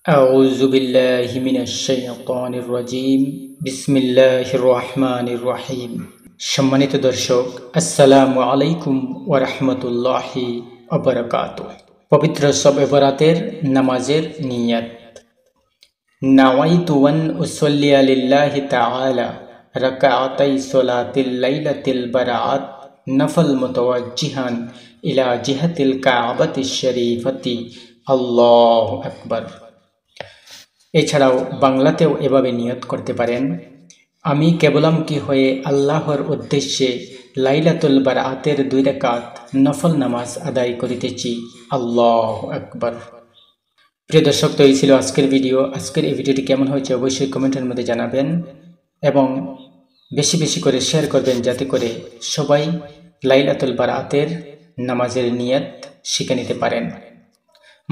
أعوذ بالله من الشيطان الرجيم بسم الله الرحمن الرحيم সম্মানিত দর্শক আসসালামু আলাইকুম ওয়া রাহমাতুল্লাহি ওয়া বারাকাতুহু পবিত্র শবে বরাতের নামাজের নিয়ত নাওয়াইতু আন উসাল্লিয়া লিল্লাহি তাআলা রাকাআতাই সালাতিল লাইলাতিল বারাআত নফল মুতাওয়াজ্জিহান ইলা জিহাতিল কাবাতিশ শরীফাতি আল্লাহু আকবার। এছাড়াও বাংলাতেও এভাবে নিয়ত করতে পারেন, আমি কেবলামুখী হয়ে আল্লাহর উদ্দেশ্যে লাইলাতুল বারাআতের 2 রাকাত নফল নামাজ আদায় করিতেছি, আল্লাহু আকবার। প্রিয় দর্শক, তো এই ছিল আজকের ভিডিও। আজকের এই ভিডিওটি কেমন হয়েছে অবশ্যই কমেন্টের মধ্যে জানাবেন এবং বেশি বেশি করে শেয়ার করবেন, যাতে করে সবাই লাইলাতুল বারাআতের নামাজের নিয়ত শিখে নিতে পারেন।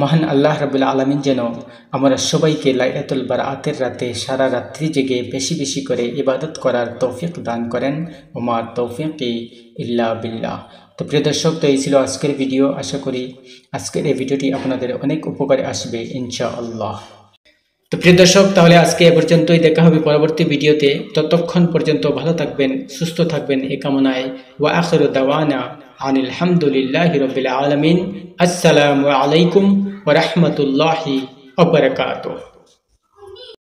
মহান আল্লাহ রাব্বুল আলামিন যেন আমরা সবাইকে লাইলাতুল বারাআতের রাতে সারা রাত্রি জেগে বেশি বেশি করে ইবাদত করার তৌফিক দান করেন। ওমা তৌফিকি ইল্লা বিল্লাহ। তো প্রিয় দর্শক, তো এই ছিল আজকের ভিডিও। আশা করি আজকের এই ভিডিওটি আপনাদের অনেক উপকারে আসবে ইনশাআল্লাহ। তো প্রিয় দর্শক, তাহলে আজকে এ পর্যন্তই। দেখা হবে পরবর্তী ভিডিওতে। ততক্ষণ পর্যন্ত ভালো থাকবেন, সুস্থ থাকবেন এই কামনায়। ওয়া আখিরু দাওয়ানা আনিল হামদুলিল্লাহি রাব্বিল আলামিন। আসসালামু আলাইকুম ওয়া রাহমাতুল্লাহি ওয়া বারাকাতুহু।